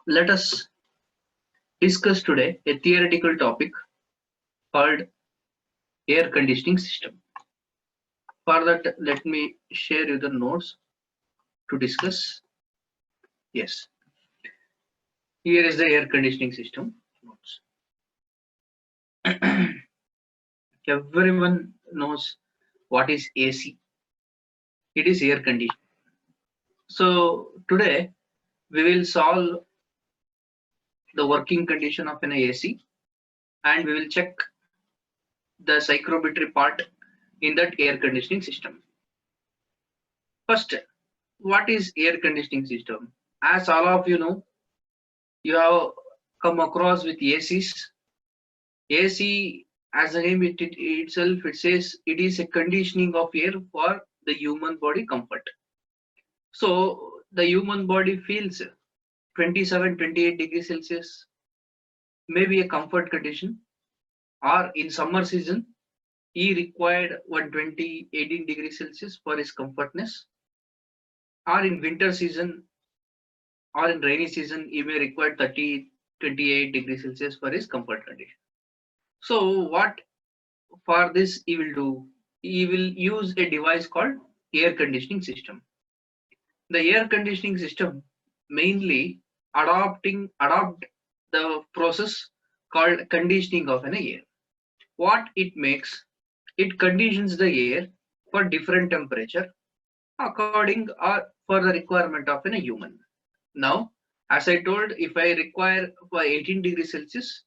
Let us discuss today a theoretical topic called air conditioning system. For that, let me share you the notes to discuss. Yes, here is the air conditioning system notes. Everyone knows what is AC. It is air conditioning. So today we will solve the working condition of an AC and we will check the psychrometry part in that air conditioning system. First, what is air conditioning system? As all of you know, you have come across with ACs. AC, as the name itself, it says it is a conditioning of air for the human body comfort. So the human body feels 27-28 degrees Celsius, maybe a comfort condition, or in summer season, he required 120-18 degrees Celsius for his comfortness, or in winter season or in rainy season, he may require 30-28 degrees Celsius for his comfort condition. So what for this he will do? He will use a device called air conditioning system. The air conditioning system mainly adopt the process called conditioning of an air. What it makes, it conditions the air for different temperature according or for the requirement of a human. Now, as I told, if I require for 18 degrees Celsius,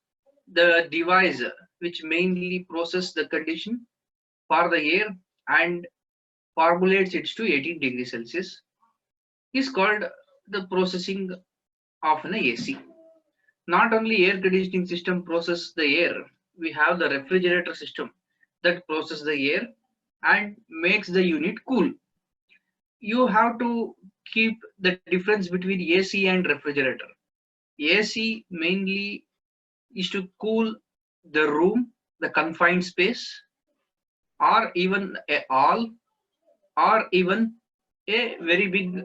the device which mainly processes the condition for the air and formulates it to 18 degrees Celsius is called the processing of an AC. Not only air conditioning system process the air, we have the refrigerator system that processes the air and makes the unit cool. You have to keep the difference between AC and refrigerator. AC mainly is to cool the room, the confined space, or even a hall, or even a very big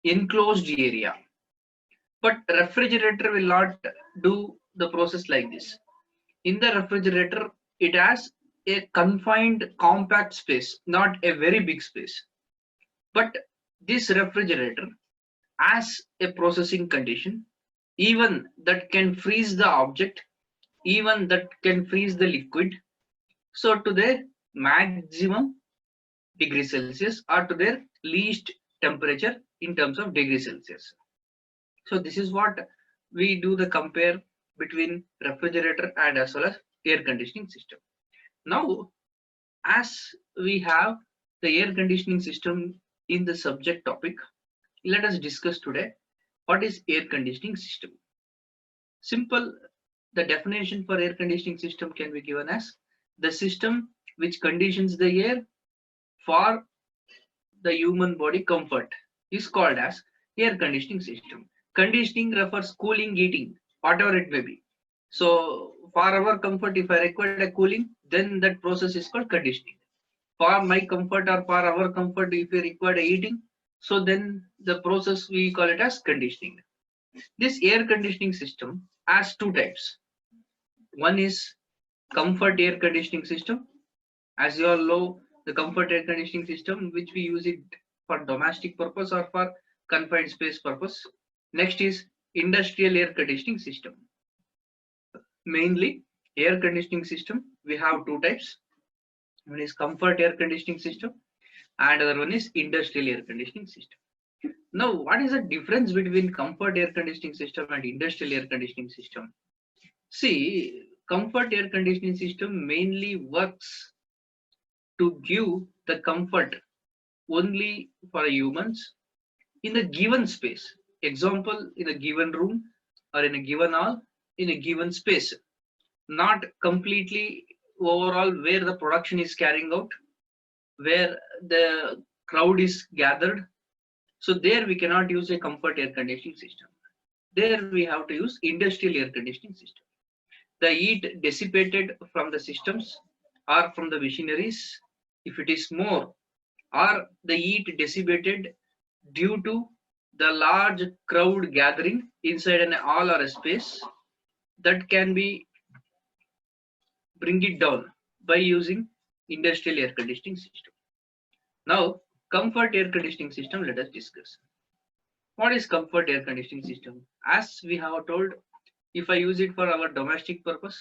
enclosed area. But refrigerator will not do the process like this. In the refrigerator, it has a confined compact space, not a very big space. But this refrigerator has a processing condition, even that can freeze the object, even that can freeze the liquid. So to their maximum degree Celsius or to their least temperature in terms of degree Celsius. So this is what we do the compare between refrigerator and as well as air conditioning system. Now, as we have the air conditioning system in the subject topic, let us discuss today what is air conditioning system. Simple, the definition for air conditioning system can be given as the system which conditions the air for the human body comfort is called as air conditioning system. Conditioning refers cooling, heating, whatever it may be. So for our comfort, if I require a cooling, then that process is called conditioning. For my comfort or for our comfort, if we require a heating, so then the process we call it as conditioning. This air conditioning system has two types. One is comfort air conditioning system. As you all know, the comfort air conditioning system, which we use it for domestic purpose or for confined space purpose. Next is industrial air conditioning system. Mainly air conditioning system, we have two types. One is comfort air conditioning system and other one is industrial air conditioning system. Now, what is the difference between comfort air conditioning system and industrial air conditioning system? See, comfort air conditioning system mainly works to give the comfort only for humans in a given space. Example, in a given room or in a given hall, in a given space, not completely overall where the production is carrying out, where the crowd is gathered. So there we cannot use a comfort air conditioning system. There we have to use industrial air conditioning system. The heat dissipated from the systems or from the machineries, if it is more, or the heat dissipated due to the large crowd gathering inside an hall or a space that can be bring it down by using industrial air conditioning system. Now, comfort air conditioning system, let us discuss. What is comfort air conditioning system? As we have told, if I use it for our domestic purpose,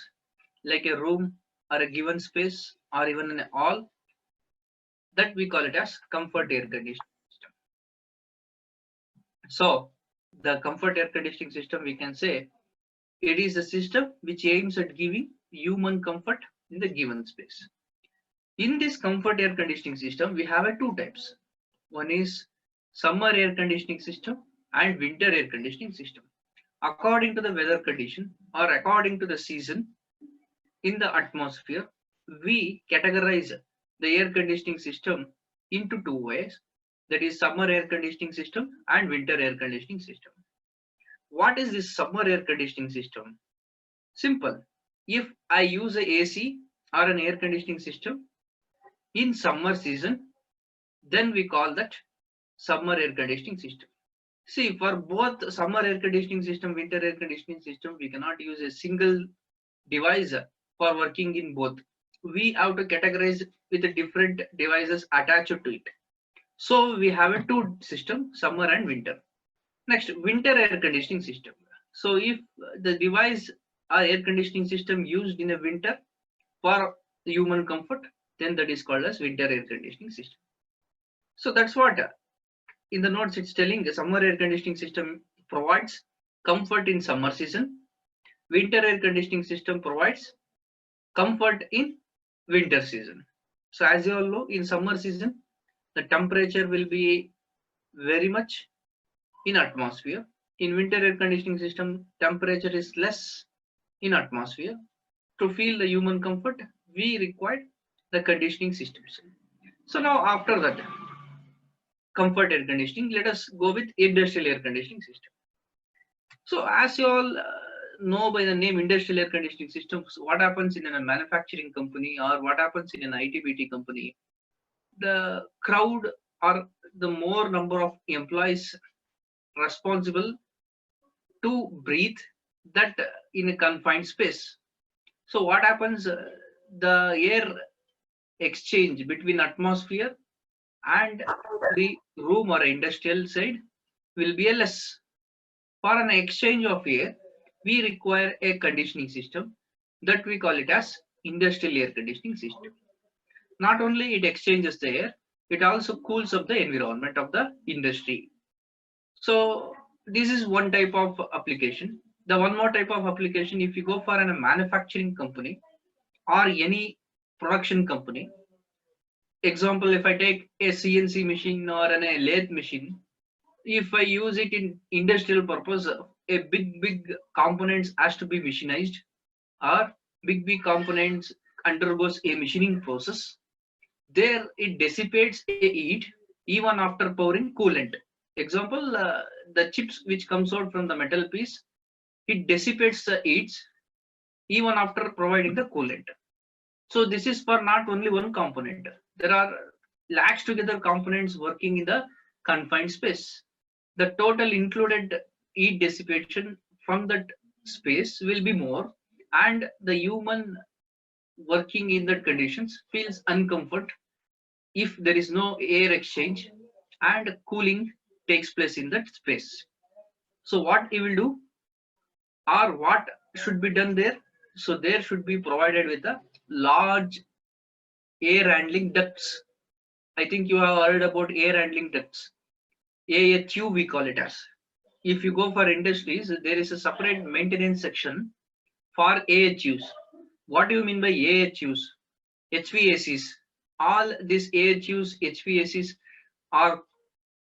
like a room or a given space or even an hall, that we call it as comfort air conditioning system. So, the comfort air conditioning system, we can say, it is a system which aims at giving human comfort in the given space. In this comfort air conditioning system, we have two types. One is summer air conditioning system and winter air conditioning system. According to the weather condition or according to the season in the atmosphere, we categorize the air conditioning system into two ways. That is summer air conditioning system and winter air conditioning system. What is this summer air conditioning system? Simple. If I use a AC or an air conditioning system in summer season, then we call that summer air conditioning system. See, for both summer air conditioning system, winter air conditioning system, we cannot use a single device for working in both. We have to categorize with the different devices attached to it. So we have a two system, summer and winter. Next, winter air conditioning system. So if the device or air conditioning system used in a winter for human comfort, then that is called as winter air conditioning system. So that's what in the notes it's telling. The summer air conditioning system provides comfort in summer season. Winter air conditioning system provides comfort in winter season. So as you all know, in summer season, the temperature will be very much in atmosphere. In winter air conditioning system, temperature is less in atmosphere. To feel the human comfort, we require the conditioning systems. So now after that, comfort air conditioning, let us go with industrial air conditioning system. So as you all know by the name industrial air conditioning systems, what happens in a manufacturing company or what happens in an ITBT company, the crowd or the more number of employees responsible to breathe that in a confined space. So what happens, the air exchange between atmosphere and the room or industrial side will be a less. For an exchange of air, we require a conditioning system that we call it as industrial air conditioning system. Not only it exchanges the air, it also cools up the environment of the industry. So this is one type of application. The one more type of application, if you go for a manufacturing company or any production company, example, if I take a CNC machine or a lathe machine, if I use it in industrial purpose, a big components has to be machinized or big components undergoes a machining process. There it dissipates a heat even after pouring coolant. Example, the chips which comes out from the metal piece, it dissipates the heats even after providing the coolant. So this is for not only one component. There are lakhs together components working in the confined space. The total included heat dissipation from that space will be more, and the human working in that conditions feels uncomfort if there is no air exchange and cooling takes place in that space. So what he will do or what should be done there? So there should be provided with a large air handling ducts. I think you have heard about air handling ducts. AHU we call it as. If you go for industries, there is a separate maintenance section for AHUs. What do you mean by AHUs? HVACs. All these AHUs, HVACs are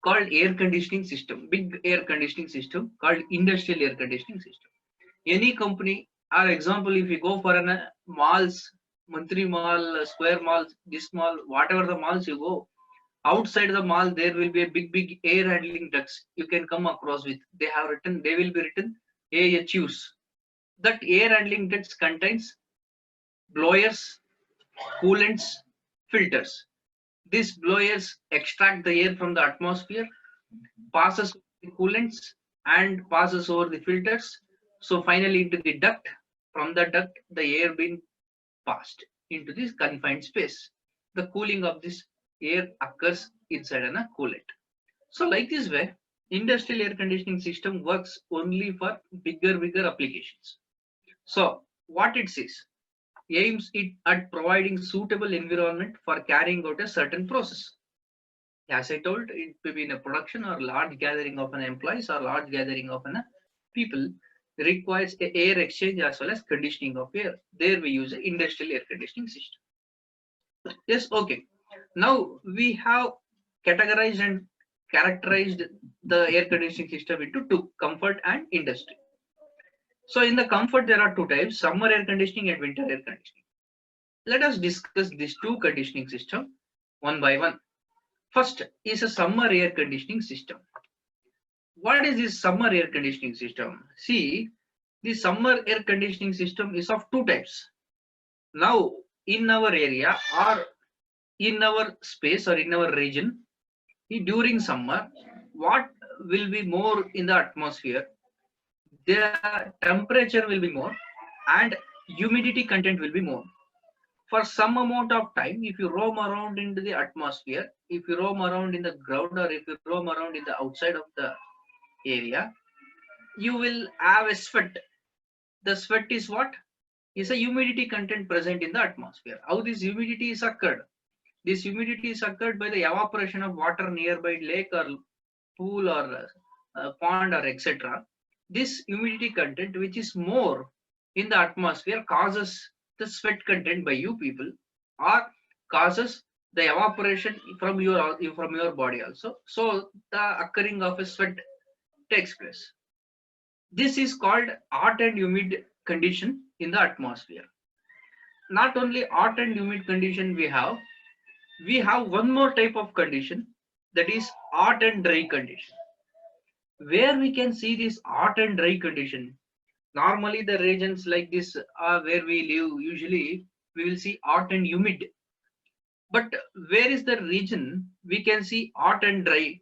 called air conditioning system, big air conditioning system called industrial air conditioning system. Any company, or example, if you go for an malls, monthly mall, square malls, this mall, whatever the malls you go, outside the mall there will be a big air handling ducts you can come across with. They will be written AHUs. That air handling ducts contains blowers, coolants, filters. These blowers extract the air from the atmosphere, passes the coolants and passes over the filters. So finally into the duct. From the duct, the air being passed into this confined space. The cooling of this air occurs inside a coolant. So like this way, industrial air conditioning system works only for bigger applications. So what it says, aims it at providing suitable environment for carrying out a certain process. As I told, it may be in a production or large gathering of an employees or large gathering of an people requires a air exchange as well as conditioning of air. There we use an industrial air conditioning system. Yes, okay. Now we have categorized and characterized the air conditioning system into two, comfort and industry. So in the comfort, there are two types, summer air conditioning and winter air conditioning. Let us discuss these two conditioning systems one by one. First is a summer air conditioning system. What is this summer air conditioning system? See, the summer air conditioning system is of two types. Now, in our area or in our space or in our region, during summer, what will be more in the atmosphere? The temperature will be more and humidity content will be more. For some amount of time, if you roam around into the atmosphere, if you roam around in the ground or if you roam around in the outside of the area, you will have a sweat. The sweat is what? Is a humidity content present in the atmosphere. How this humidity is occurred? This humidity is occurred by the evaporation of water nearby lake or pool or pond or etc. This humidity content, which is more in the atmosphere, causes the sweat content by you people or causes the evaporation from your body also. So the occurring of a sweat takes place. This is called hot and humid condition in the atmosphere. Not only hot and humid condition we have one more type of condition, that is hot and dry condition. Where we can see this hot and dry condition, normally the regions like this are where we live, usually we will see hot and humid. But where is the region we can see hot and dry,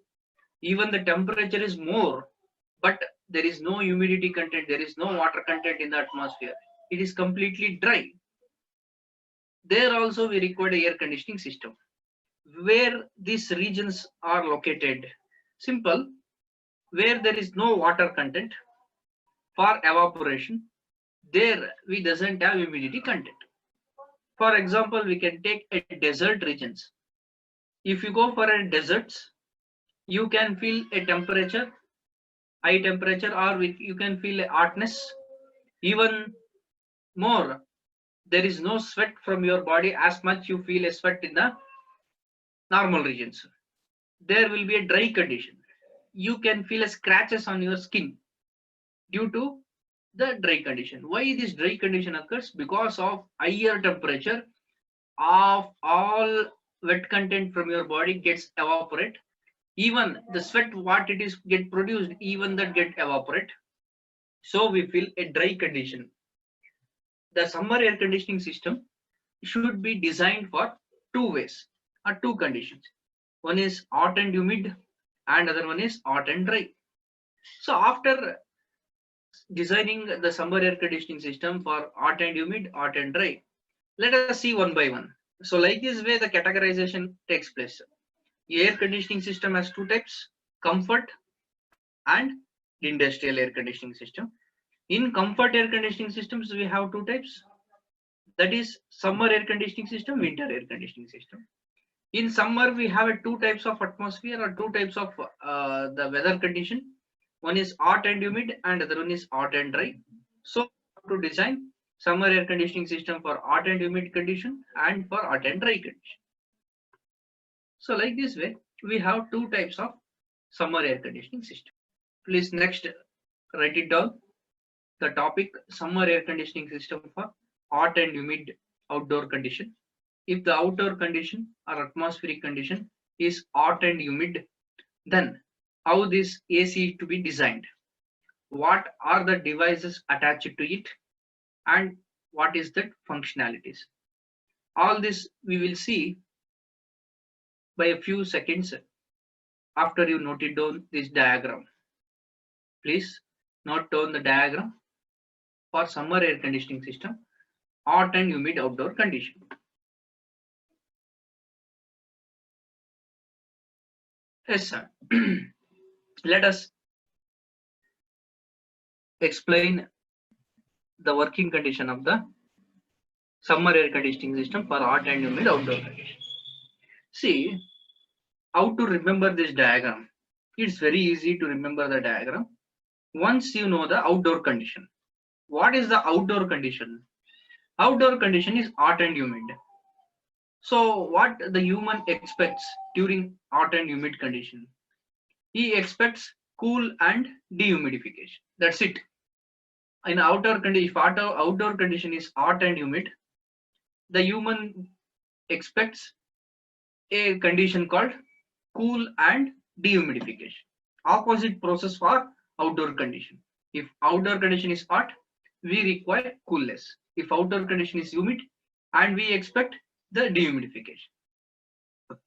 even the temperature is more, but there is no humidity content, there is no water content in the atmosphere, it is completely dry. There also we require a air conditioning system. Where these regions are located, simple, where there is no water content for evaporation, there we doesn't have humidity content. For example, we can take a desert regions. If you go for a deserts, you can feel a temperature, high temperature, or you can feel a hotness. Even more, there is no sweat from your body as much you feel a sweat in the normal regions. There will be a dry condition. You can feel a scratches on your skin due to the dry condition. Why this dry condition occurs? Because of higher temperature of all wet content from your body gets evaporate. Even the sweat what it is get produced, even that get evaporate. So we feel a dry condition. The summer air conditioning system should be designed for two ways or two conditions. One is hot and humid and other one is hot and dry. So after designing the summer air conditioning system for hot and humid, hot and dry, let us see one by one. So like this way the categorization takes place. Air conditioning system has two types, comfort and industrial air conditioning system. In comfort air conditioning systems we have two types, that is summer air conditioning system, winter air conditioning system. In summer we have two types of atmosphere or two types of the weather condition. One is hot and humid and other one is hot and dry. So to design summer air conditioning system for hot and humid condition and for hot and dry condition. So like this way we have two types of summer air conditioning system. Please next write it down. The topic summer air conditioning system for hot and humid outdoor condition. If the outdoor condition or atmospheric condition is hot and humid, then how this AC is to be designed? What are the devices attached to it? And what is that functionalities? All this we will see by a few seconds after you noted down this diagram. Please note down the diagram for summer air conditioning system, hot and humid outdoor condition. Yes, sir. Let us explain the working condition of the summer air conditioning system for hot and humid outdoor condition. See how to remember this diagram. It's very easy to remember the diagram once you know the outdoor condition. What is the outdoor condition? Outdoor condition is hot and humid. So what the human expects during hot and humid condition? He expects cool and dehumidification. That's it. In outdoor condition, if outdoor condition is hot and humid, the human expects a condition called cool and dehumidification. Opposite process for outdoor condition. If outdoor condition is hot, we require coolness. If outdoor condition is humid, and we expect the dehumidification.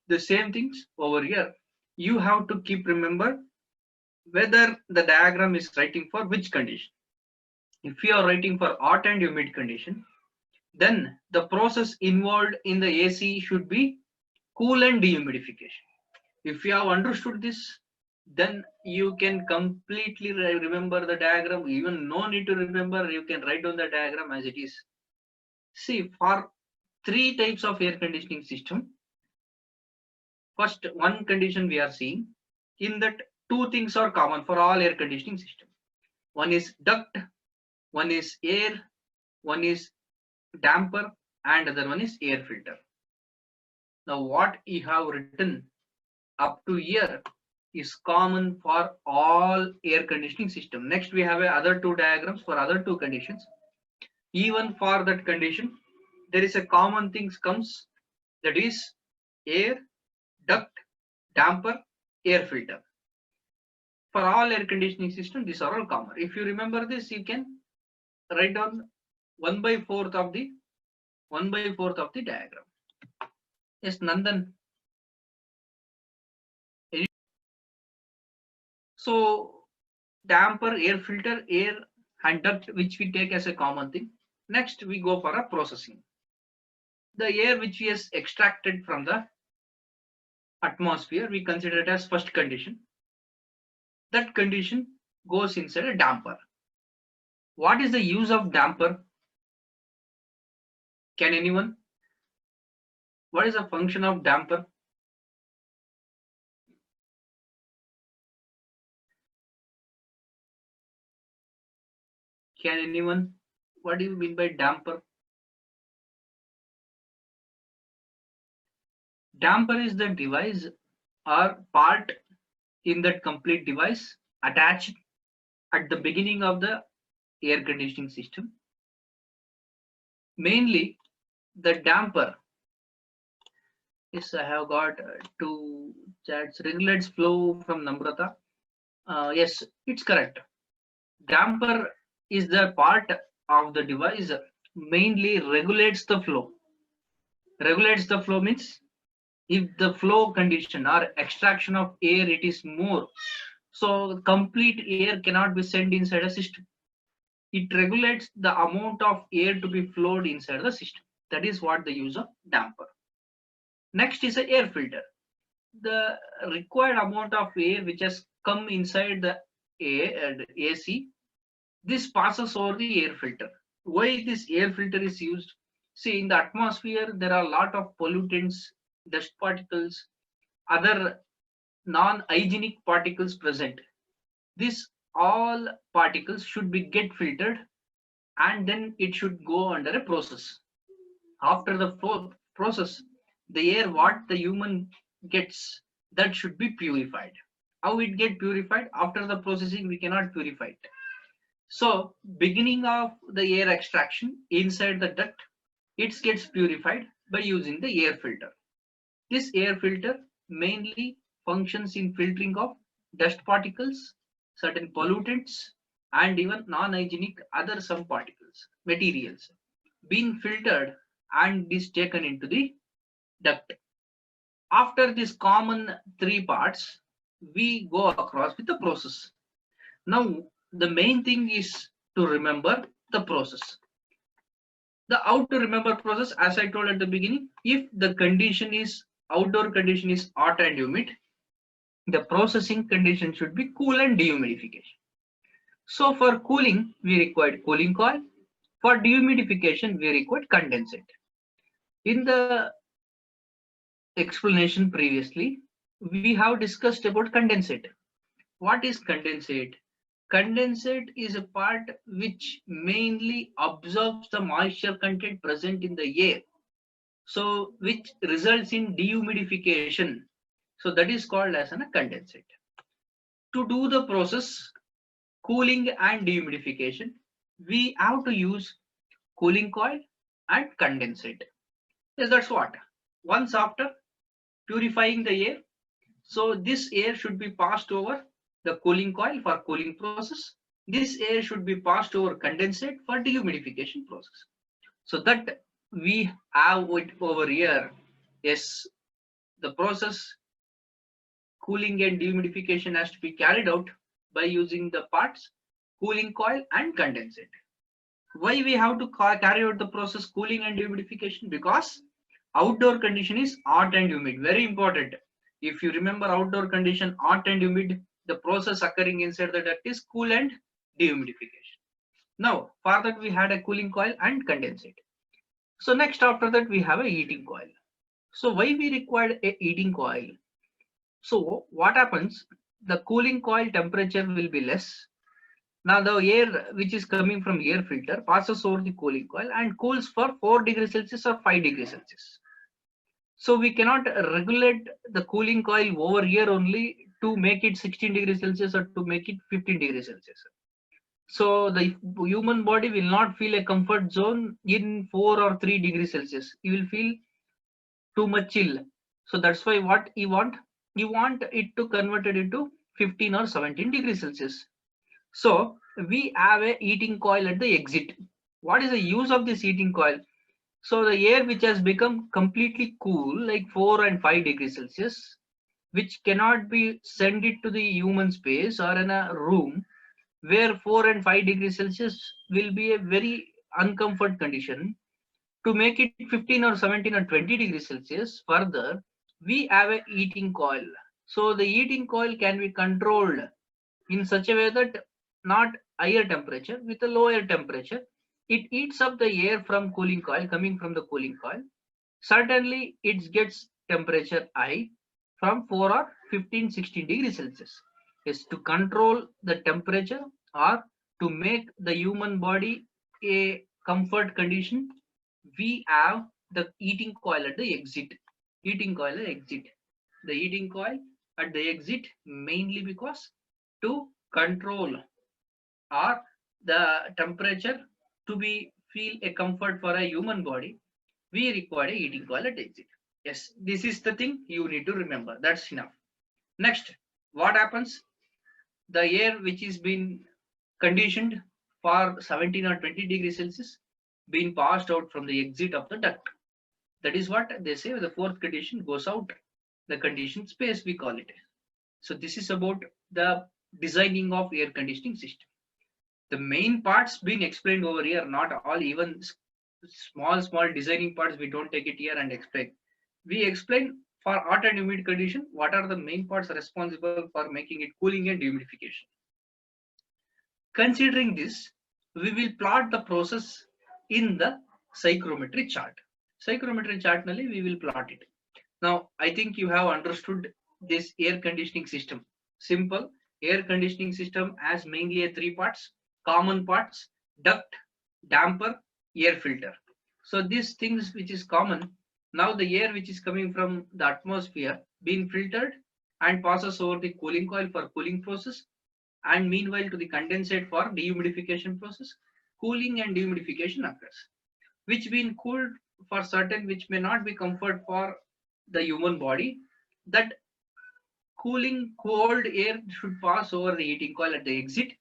The same things over here. You have to keep remember whether the diagram is writing for which condition. If you are writing for hot and humid condition, then the process involved in the AC should be cool and dehumidification. If you have understood this, then you can completely remember the diagram. Even no need to remember, you can write down the diagram as it is. See, for three types of air conditioning system, first one condition we are seeing, in that two things are common for all air conditioning system. One is duct, one is air, one is damper, and other one is air filter. Now what you have written up to here is common for all air conditioning system. Next we have other two diagrams for other two conditions. Even for that condition, there is a common thing comes, that is air, duct, damper, air filter. For all air conditioning system, these are all common. If you remember this, you can write down 1/4 of the diagram. Yes, Nandan. So damper, air filter, air and duct, which we take as a common thing. Next we go for a processing. The air which we has extracted from the atmosphere, we consider it as first condition. That condition goes inside a damper. What is the use of damper? Can anyone? What is the function of damper? Can anyone? What do you mean by damper? Damper is the device or part in that complete device attached at the beginning of the air conditioning system. Mainly the damper. Yes, I have got two chats. Regulates flow from Namrata. Yes, it's correct. Damper is the part of the device mainly regulates the flow. Regulates the flow means if the flow condition or extraction of air it is more, so complete air cannot be sent inside a system. It regulates the amount of air to be flowed inside the system. That is what the use of damper. Next is an air filter. The required amount of air which has come inside the AC, this passes over the air filter. Why this air filter is used? See, in the atmosphere there are a lot of pollutants, dust particles, other non-hygienic particles present. These all particles should be get filtered and then it should go under a process. After the process, the air what the human gets, that should be purified. How it get purified? After the processing we cannot purify it. So beginning of the air extraction inside the duct, it gets purified by using the air filter. This air filter mainly functions in filtering of dust particles, certain pollutants, and even non-hygienic other some particles, materials being filtered and is taken into the duct. After this common three parts, we go across with the process. Now the main thing is to remember the process. The how to remember process, as I told at the beginning, if the condition is outdoor condition is hot and humid, the processing condition should be cool and dehumidification. So for cooling, we required cooling coil. For dehumidification, we required condensate. In the explanation previously, we have discussed about condensate. What is condensate? Condensate is a part which mainly absorbs the moisture content present in the air, so which results in dehumidification. So that is called as a condensate. To do the process cooling and dehumidification, we have to use cooling coil and condensate. Yes, that's what. Once after purifying the air, so this air should be passed over the cooling coil for cooling process. This air should be passed over condensate for dehumidification process. So that we have it over here. Yes, the process cooling and dehumidification has to be carried out by using the parts cooling coil and condensate. Why we have to carry out the process cooling and dehumidification? Because outdoor condition is hot and humid. Very important. If you remember outdoor condition hot and humid, the process occurring inside the duct is cool and dehumidification. Now for that we had a cooling coil and condensate. So next after that we have a heating coil. So why we required a heating coil? So what happens? The cooling coil temperature will be less. Now the air which is coming from air filter passes over the cooling coil and cools for 4 degrees Celsius or 5 degrees Celsius. So we cannot regulate the cooling coil over here only to make it 16 degrees Celsius or to make it 15 degrees Celsius. So the human body will not feel a comfort zone in 4 or 3 degrees Celsius. You will feel too much chill. So that's why what you want it to convert it into 15 or 17 degrees Celsius. So we have a heating coil at the exit. What is the use of this heating coil? So the air which has become completely cool, like 4 and 5 degrees Celsius, which cannot be sent it to the human space or in a room where 4 and 5 degrees Celsius will be a very uncomfort condition. To make it 15 or 17 or 20 degrees Celsius further, we have a heating coil. So the heating coil can be controlled in such a way that not higher temperature with a lower temperature, it heats up the air from cooling coil coming from the cooling coil. Certainly it gets temperature high from 4 or 15 16 degrees Celsius. Is to control the temperature or to make the human body a comfort condition, we have the heating coil at the exit. Heating coil at the exit. The heating coil at the exit mainly because to control or the temperature to be feel a comfort for a human body, we require a heating coil at exit. Yes, this is the thing you need to remember. That's enough. Next, what happens? The air which is been conditioned for 17 or 20 degrees Celsius being passed out from the exit of the duct. That is what they say the fourth condition goes out. The conditioned space we call it. So this is about the designing of air conditioning system. The main parts being explained over here, not all, even small designing parts we don't take it here and explain. We explain for hot and humid condition what are the main parts responsible for making it cooling and humidification. Considering this, we will plot the process in the psychrometry chart. Psychrometry chart nalli we will plot it. Now I think you have understood this air conditioning system. Simple air conditioning system has mainly a 3 parts. Common parts: duct, damper, air filter. So these things which is common, now the air which is coming from the atmosphere being filtered and passes over the cooling coil for cooling process, and meanwhile to the condensate for dehumidification process. Cooling and dehumidification occurs, which being cooled for certain which may not be comfort for the human body. That cooling cold air should pass over the heating coil at the exit,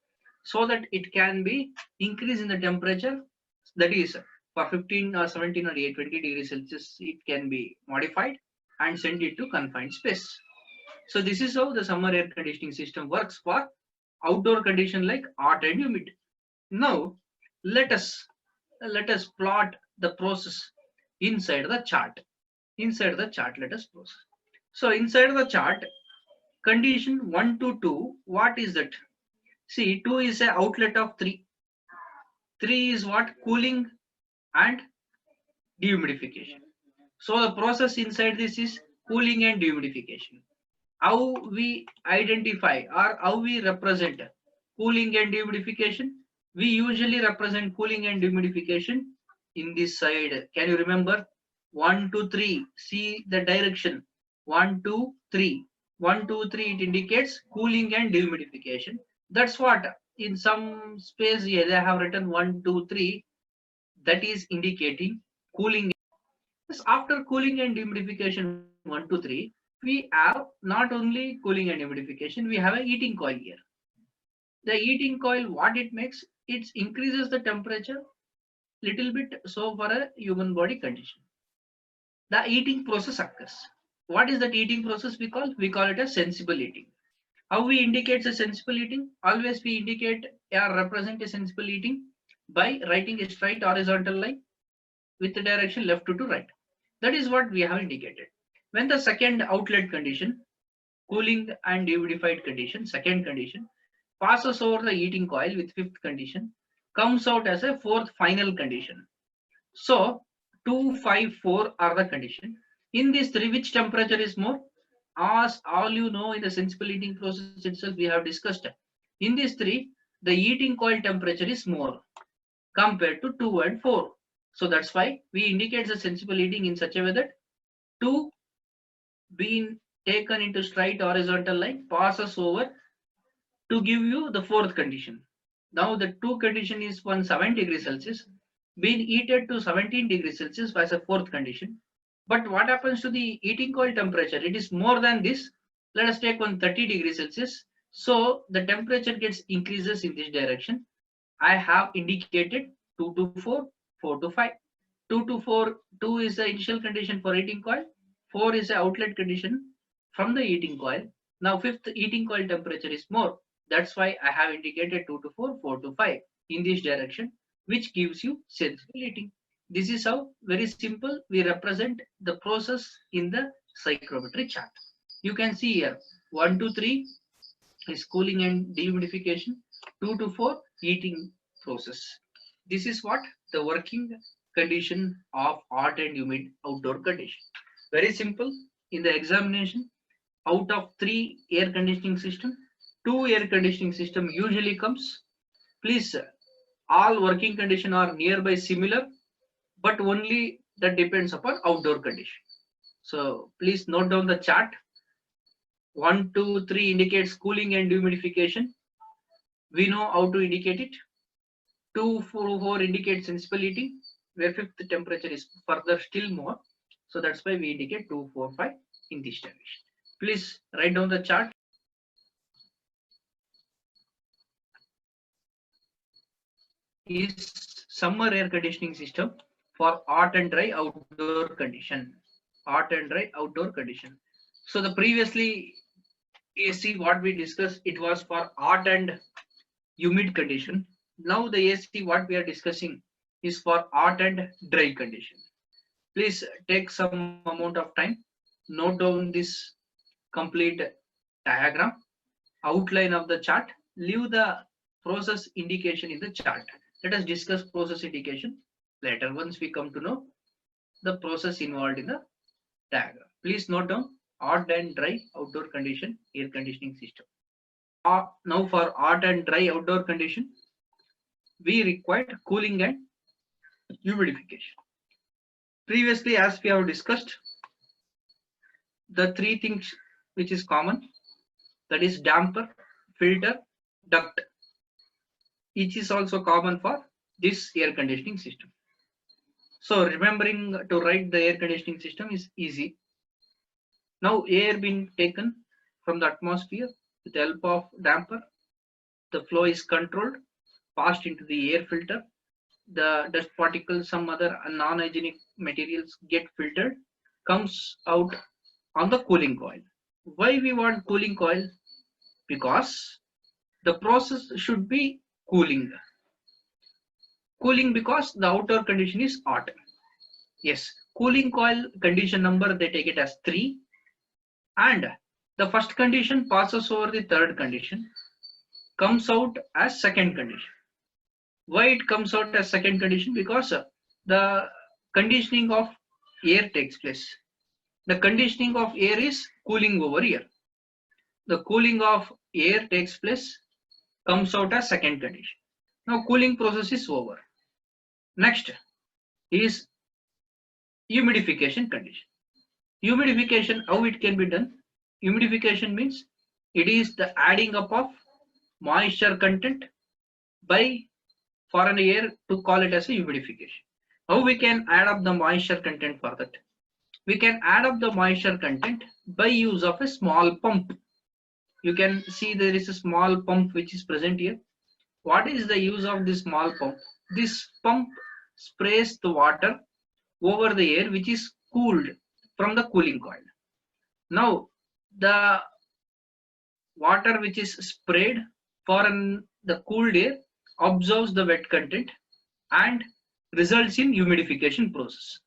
so that it can be increased in the temperature, that is for 15 or 17 or 20 degrees Celsius it can be modified and send it to confined space. So this is how the summer air conditioning system works for outdoor condition like hot and humid. Now let us plot the process inside the chart. Inside the chart, let us process. So inside the chart, condition 1 to 2, what is that? See, 2 is an outlet of 3. 3 is what? Cooling and dehumidification. So the process inside this is cooling and dehumidification. How we identify or how we represent cooling and dehumidification? We usually represent cooling and dehumidification in this side. Can you remember? 1, 2, 3. See the direction. 1, 2, 3. 1, 2, 3. It indicates cooling and dehumidification. That's what in some space here they have written 1, 2, 3. That is indicating cooling. After cooling and dehumidification 1 to 3, we have not only cooling and humidification, we have a heating coil here. The heating coil, what it makes, it increases the temperature little bit, so for a human body condition. The heating process occurs. What is that heating process we call? We call it a sensible heating. How we indicate a sensible heating? Always we indicate or represent a sensible heating by writing a straight horizontal line with the direction left to right. That is what we have indicated. When the second outlet condition, cooling and dehumidified condition, second condition, passes over the heating coil with fifth condition, comes out as a fourth final condition. So 2, 5, 4 are the condition. In these three, which temperature is more? As all you know, in the sensible heating process itself, we have discussed. In these three, the heating coil temperature is more compared to 2 and 4. So that's why we indicate the sensible heating in such a way that 2 being taken into straight horizontal line passes over to give you the fourth condition. Now the 2 condition is 7 degrees Celsius being heated to 17 degrees Celsius as a fourth condition. But what happens to the heating coil temperature? It is more than this. Let us take 30 degrees Celsius. So the temperature gets increases in this direction. I have indicated 2 to 4, 4 to 5. 2 to 4, 2 is the initial condition for heating coil. 4 is the outlet condition from the heating coil. Now fifth heating coil temperature is more. That's why I have indicated 2 to 4, 4 to 5 in this direction, which gives you sensible heating. This is how very simple we represent the process in the psychrometry chart. You can see here 1 to 3 is cooling and dehumidification, 2 to 4 heating process. This is what the working condition of hot and humid outdoor condition. Very simple. In the examination, out of 3 air conditioning system, 2 air conditioning system usually comes. Please, all working condition are nearby similar, but only that depends upon outdoor condition. So please note down the chart. 1, 2, 3 indicates cooling and dehumidification. We know how to indicate it. 2, 4 indicates sensible heating, where fifth temperature is further still more. So that's why we indicate 2, 4, 5 in this direction. Please write down the chart. Is summer air conditioning system for hot and dry outdoor condition. Hot and dry outdoor condition. So the previously AC what we discussed, it was for hot and humid condition. Now the AC what we are discussing is for hot and dry condition. Please take some amount of time, note down this complete diagram, outline of the chart, leave the process indication in the chart. Let us discuss process indication later once we come to know the process involved in the diagram. Please note down hot and dry outdoor condition air conditioning system. Now for hot and dry outdoor condition, we required cooling and humidification. Previously, as we have discussed, the 3 things which is common, that is damper, filter, duct. Each is also common for this air conditioning system. So remembering to write the air conditioning system is easy. Now air being taken from the atmosphere with the help of damper, the flow is controlled, passed into the air filter. The dust particles, some other non-hygienic materials get filtered, comes out on the cooling coil. Why we want cooling coil? Because The process should be cooling. Cooling because the outdoor condition is hot. Yes, cooling coil condition number, they take it as 3, and the first condition passes over the third condition, comes out as second condition. Why it comes out as second condition? Because the conditioning of air takes place. The conditioning of air is cooling over here. The cooling of air takes place, comes out as second condition. Now cooling process is over. Next is humidification condition. Humidification, how it can be done? Humidification means it is the adding up of moisture content by foreign air, to call it as a humidification. How we can add up the moisture content for that? We can add up the moisture content by use of a small pump. You can see there is a small pump which is present here. What is the use of this small pump? This pump sprays the water over the air which is cooled from the cooling coil. Now the water which is sprayed for the cooled air absorbs the wet content and results in humidification process.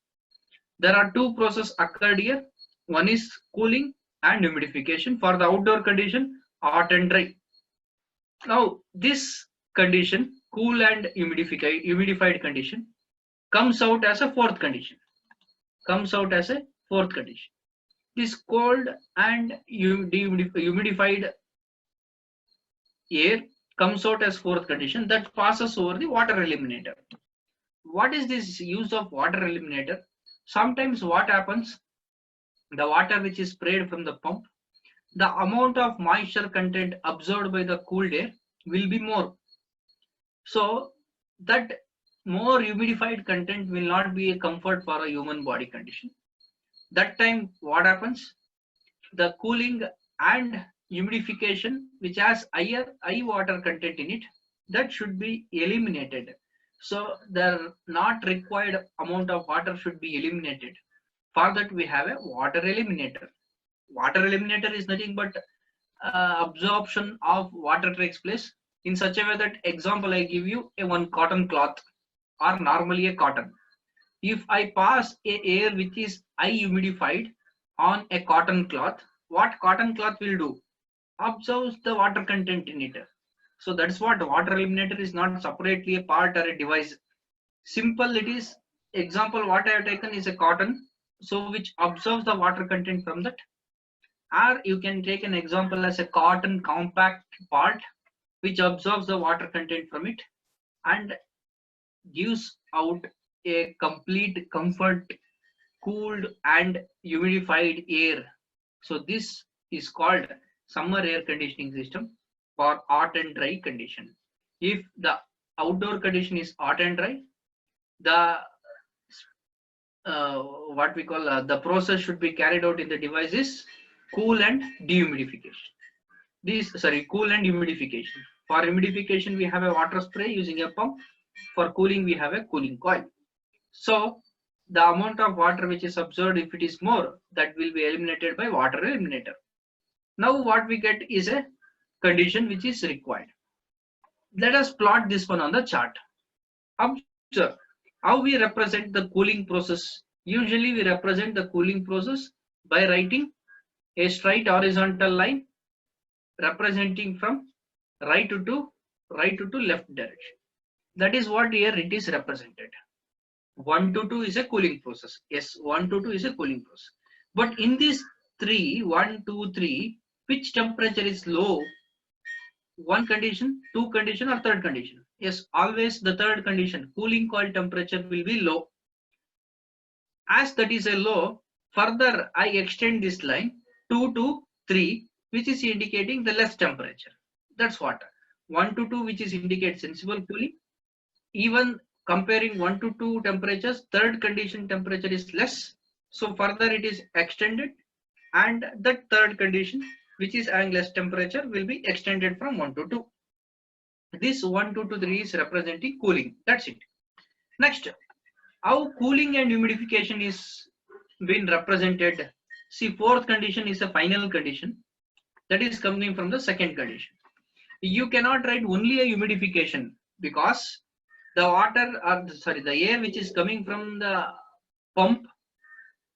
There are two processes occurred here. One is cooling and humidification. For the outdoor condition, hot and dry. Now this condition, cool and humidified condition, comes out as a fourth condition. This cold and humidified air comes out as fourth condition, that passes over the water eliminator. What is this use of water eliminator? Sometimes what happens, the water which is sprayed from the pump, the amount of moisture content absorbed by the cooled air will be more. So that more humidified content will not be a comfort for a human body condition. That time what happens? The cooling and humidification which has high water content in it, that should be eliminated. So the not required amount of water should be eliminated. For that we have a water eliminator. Water eliminator is nothing but absorption of water takes place in such a way that, example I give you, a one cotton cloth or normally a cotton. If I pass a air which is high humidified on a cotton cloth, what cotton cloth will do? Absorbs the water content in it. So that's what water eliminator is, not separately a part or a device. Simple it is. Example what I have taken is a cotton, so which absorbs the water content from that. Or you can take an example as a cotton compact part which absorbs the water content from it and gives out a complete comfort, cooled and humidified air. So this is called summer air conditioning system for hot and dry condition. If the outdoor condition is hot and dry, the what we call the process should be carried out in the device is cool and dehumidification. Cool and humidification. For humidification we have a water spray using a pump. For cooling we have a cooling coil. So the amount of water which is absorbed, if it is more, that will be eliminated by water eliminator. Now what we get is a condition which is required. Let us plot this one on the chart. Observe how we represent the cooling process. Usually we represent the cooling process by writing a straight horizontal line representing from right to left direction. That is what here it is represented. 1 to 2 is a cooling process. Yes, 1 to 2 is a cooling process. But in these 3, 1, 2, 3, which temperature is low? 1 condition, 2 condition or third condition? Yes, always the third condition. Cooling coil temperature will be low. As that is a low, further I extend this line 2 to 3, which is indicating the less temperature. That's what 1 to 2, which is indicate sensible cooling. Even comparing 1 to 2 temperatures, third condition temperature is less, so further it is extended, and that third condition which is having less temperature will be extended from 1 to 2. This 1 to 3 is representing cooling. That's it. Next, how cooling and humidification is been represented. See, fourth condition is a final condition that is coming from the second condition. You cannot write only a humidification, because the water, or sorry, the air which is coming from the pump,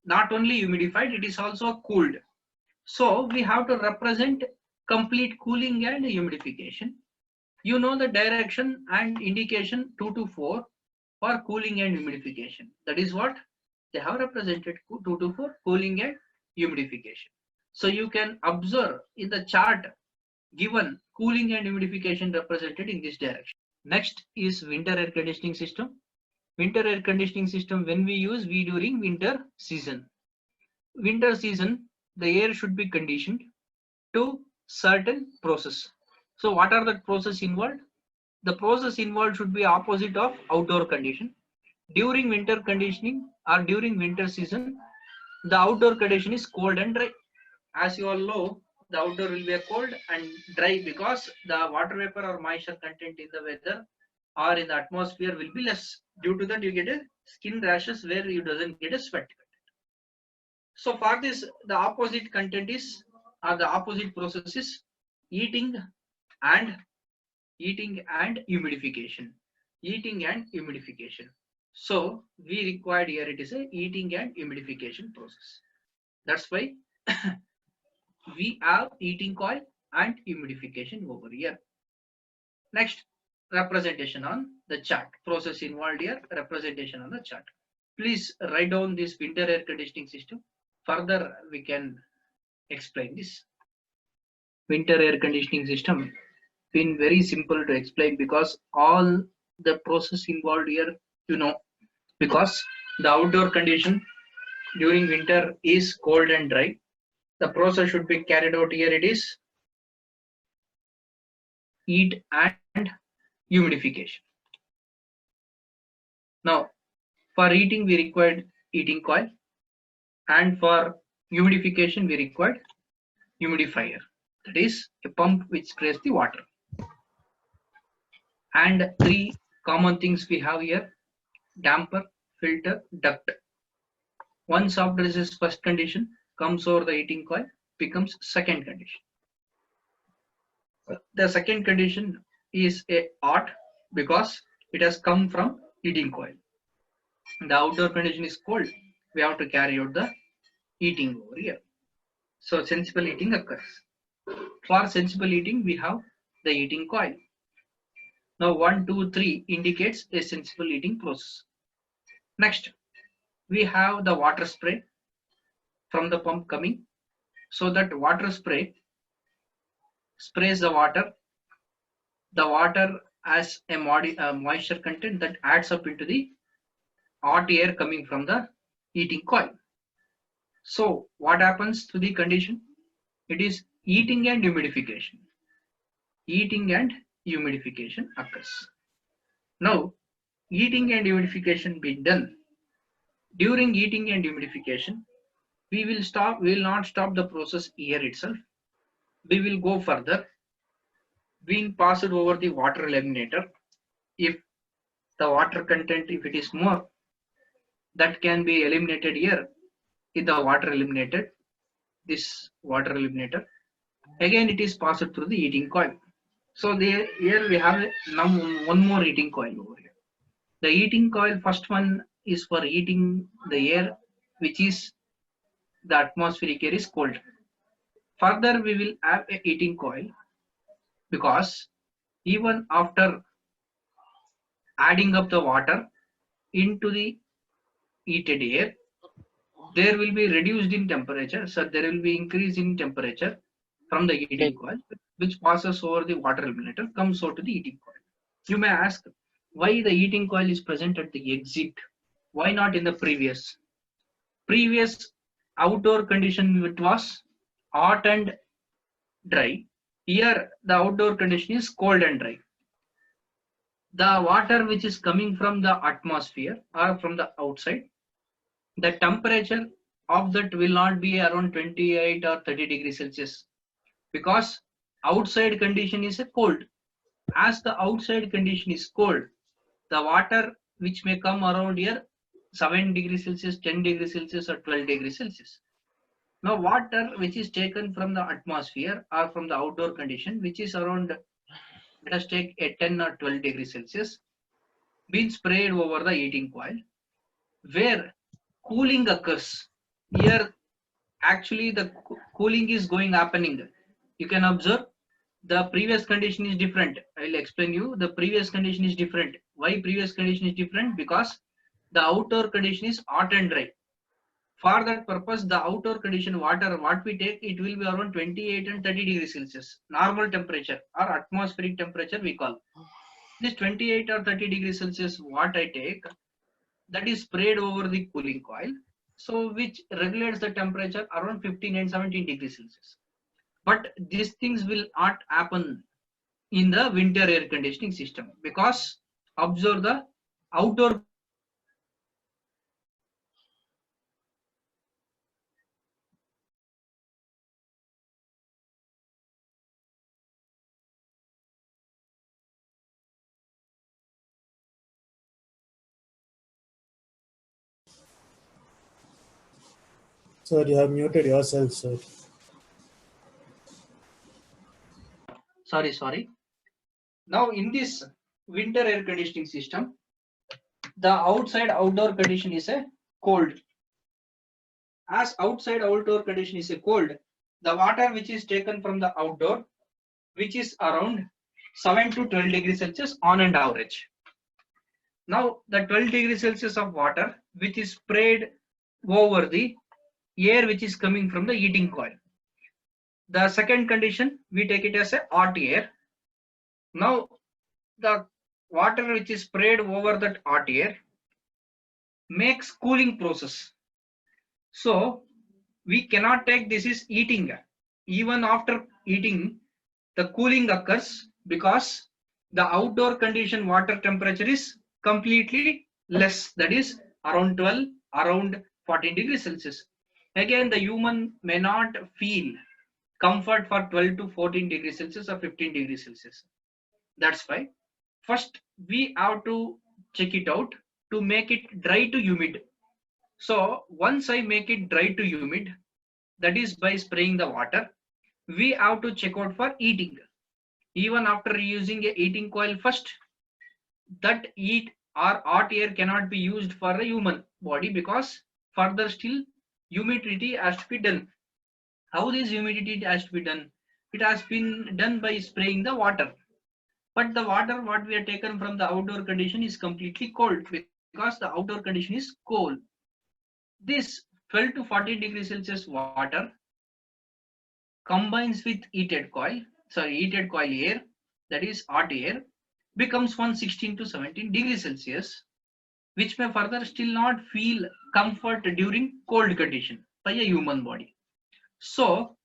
not only humidified, it is also cooled. So we have to represent complete cooling and humidification. You know the direction and indication 2 to 4 for cooling and humidification. That is what they have represented, 2 to 4 cooling and humidification. So you can observe in the chart given cooling and humidification represented in this direction. Next is winter air conditioning system. Winter air conditioning system, when we use, we during winter season. Winter season, the air should be conditioned to certain process. So what are the process involved? The process involved should be opposite of outdoor condition. During winter conditioning or during winter season, the outdoor condition is cold and dry. As you all know, the outdoor will be a cold and dry, because the water vapor or moisture content in the weather or in the atmosphere will be less. Due to that, you get a skin rashes where you doesn't get a sweat. So for this, the opposite content is, or the opposite process is heating and humidification. Heating and humidification. So we required here, it is a heating and humidification process. That's why we have heating coil and humidification over here. Next, representation on the chart. Process involved here, representation on the chart. Please write down this winter air conditioning system. Further, we can explain this. Winter air conditioning system been very simple to explain, because all the process involved here, you know, because the outdoor condition during winter is cold and dry. The process should be carried out here. It is heat and humidification. Now, for heating we required heating coil, and for humidification we required humidifier. That is a pump which sprays the water. And three common things we have here: damper, filter, duct. Once after this is first condition comes over the heating coil, becomes second condition. The second condition is a hot, because it has come from heating coil. The outdoor condition is cold. We have to carry out the heating over here. So sensible heating occurs. For sensible heating, we have the heating coil. Now 1, 2, 3 indicates a sensible heating process. Next, we have the water spray from the pump coming. So that water spray sprays the water. The water has a moisture content that adds up into the hot air coming from the heating coil. So what happens to the condition? It is heating and humidification. Heating and humidification occurs. Now, heating and humidification being done. During heating and humidification, we will not stop the process here itself. We will go further, being passed over the water eliminator. If the water content, if it is more, that can be eliminated here in the water eliminator. This water eliminator, again it is passed through the heating coil. So here we have one more heating coil over here. The heating coil, first one is for heating the air, which is the atmospheric air is cold. Further, we will have a heating coil, because even after adding up the water into the heated air, there will be reduced in temperature. So there will be increase in temperature from the heating coil, which passes over the water eliminator, comes out to the heating coil. You may ask why the heating coil is present at the exit. Why not in the previous outdoor condition? It was hot and dry. Here the outdoor condition is cold and dry. The water which is coming from the atmosphere or from the outside, the temperature of that will not be around 28 or 30 degrees Celsius, because outside condition is a cold. As the outside condition is cold, the water which may come around here 7 degrees Celsius, 10 degrees Celsius or 12 degrees Celsius. Now water which is taken from the atmosphere or from the outdoor condition, which is around let us take a 10 or 12 degrees Celsius, being sprayed over the heating coil, where cooling occurs. Here, actually, the cooling is happening. You can observe the previous condition is different. I will explain you. The previous condition is different. Why previous condition is different? Because the outdoor condition is hot and dry. For that purpose, the outdoor condition water, what we take, it will be around 28 and 30 degrees Celsius, normal temperature or atmospheric temperature we call. This 28 or 30 degrees Celsius, what I take, that is sprayed over the cooling coil, so which regulates the temperature around 15 and 17 degrees Celsius. But these things will not happen in the winter air conditioning system, because observe the outdoor Sir, you have muted yourself, sir. sorry. Now in this winter air conditioning system, the outside outdoor condition is a cold. As outside outdoor condition is a cold, the water which is taken from the outdoor, which is around 7 to 12 degrees Celsius on and average. Now the 12 degrees Celsius of water which is sprayed over the air which is coming from the heating coil. The second condition, we take it as a hot air. Now the water which is sprayed over that hot air makes cooling process. So we cannot take this is heating. Even after heating, the cooling occurs because the outdoor condition water temperature is completely less, that is around 12, around 14 degrees Celsius. Again, the human may not feel comfort for 12 to 14 degrees Celsius or 15 degrees Celsius. That's why first we have to check it out to make it dry to humid. So once I make it dry to humid, that is by spraying the water, we have to check out for heating. Even after using a heating coil first, that heat or hot air cannot be used for a human body, because further still humidity has to be done. How this humidity has to be done? It has been done by spraying the water. But the water what we have taken from the outdoor condition is completely cold, because the outdoor condition is cold. This 12 to 14 degrees Celsius water combines with heated coil air, that is hot air, becomes 116 to 17 degrees Celsius, which may further still not feel comfort during cold condition by a human body. So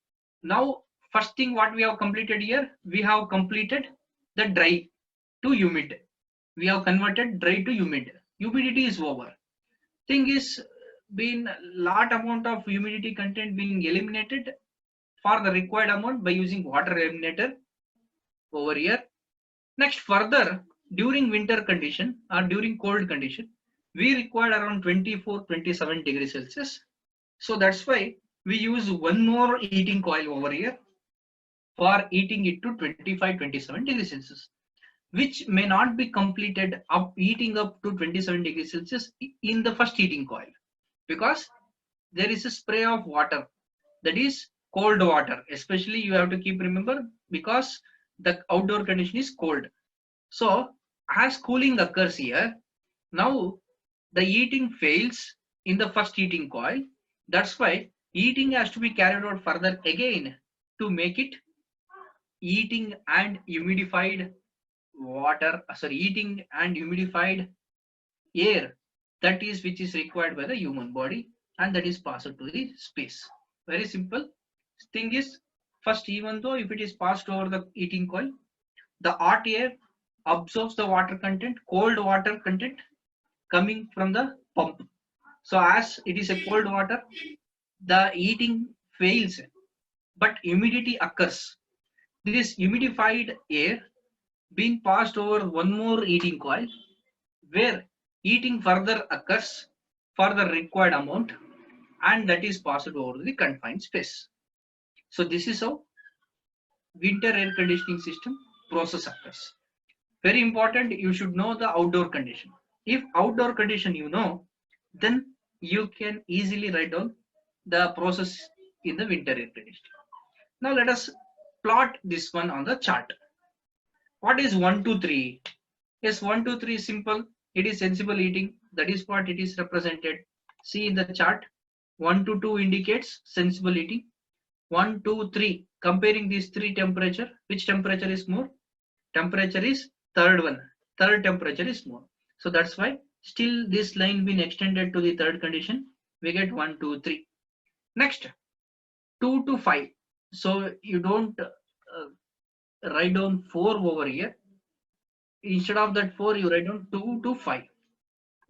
now first thing what we have completed here, we have completed the dry to humid. We have converted dry to humid. Humidity is over. Thing is, been lot amount of humidity content being eliminated for the required amount by using water eliminator over here. Next, further during winter condition or during cold condition, we require around 24-27 degrees Celsius. So that's why we use one more heating coil over here for heating it to 25-27 degrees Celsius, which may not be completed up heating up to 27 degrees Celsius in the first heating coil, because there is a spray of water, that is cold water. Especially you have to keep remember, because the outdoor condition is cold. So as cooling occurs here, now the heating fails in the first heating coil. That's why heating has to be carried out further again to make it heating and humidified heating and humidified air, that is which is required by the human body, and that is passed to the space. Very simple thing is, first, even though if it is passed over the heating coil, the hot air absorbs the water content, cold water content coming from the pump. So as it is a cold water, the heating fails, but humidity occurs. This humidified air being passed over one more heating coil, where heating further occurs for the required amount, and that is passed over the confined space. So this is how winter air conditioning system process occurs. Very important, you should know the outdoor condition. If outdoor condition you know, then you can easily write down the process in the winter air conditioning. Now let us plot this one on the chart. What is 1, 2, 3? Yes, 1, 2, 3 is simple. It is sensible heating. That is what it is represented. See in the chart, 1 to 2 indicates sensible heating. 1, 2, 3. Comparing these three temperature, which temperature is more? Temperature is third one. Third temperature is more. So that's why still this line been extended to the third condition. We get 1, 2, 3. Next, 2 to 5. So you don't write down 4 over here. Instead of that 4, you write down 2 to 5.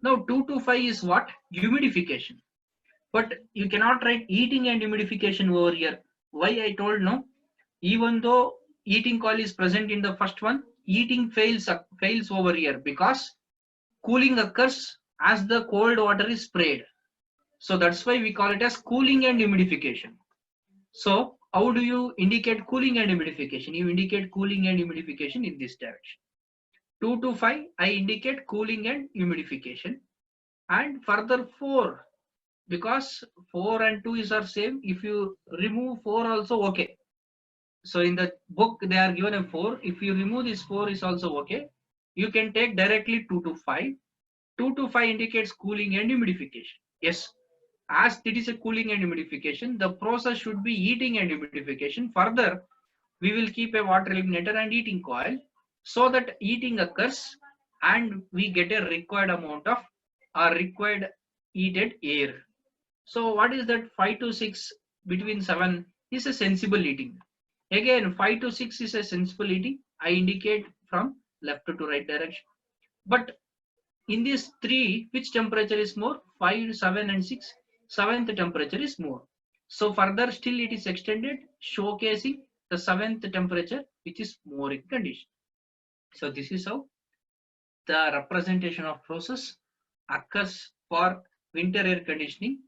Now 2 to 5 is what? Humidification. But you cannot write heating and humidification over here. Why I told no? Even though heating coil is present in the first one, heating fails over here because cooling occurs as the cold water is sprayed. So that's why we call it as cooling and humidification. So how do you indicate cooling and humidification? You indicate cooling and humidification in this direction. 2 to 5, I indicate cooling and humidification. And further 4, because 4 and 2 are same. If you remove 4 also okay. So in the book they are given a 4. If you remove this 4 is also okay. You can take directly 2 to 5. 2 to 5 indicates cooling and humidification. Yes, as it is a cooling and humidification, the process should be heating and humidification. Further, we will keep a water eliminator and heating coil so that heating occurs and we get a required amount of required heated air. So what is that? 5 to 6 between 7 is a sensible heating. Again 5 to 6 is a sensible heating. I indicate from left to right direction. But in these 3, which temperature is more? 5, 7 and 6. 7th temperature is more. So further still it is extended, showcasing the 7th temperature which is more in condition. So this is how the representation of process occurs for winter air conditioning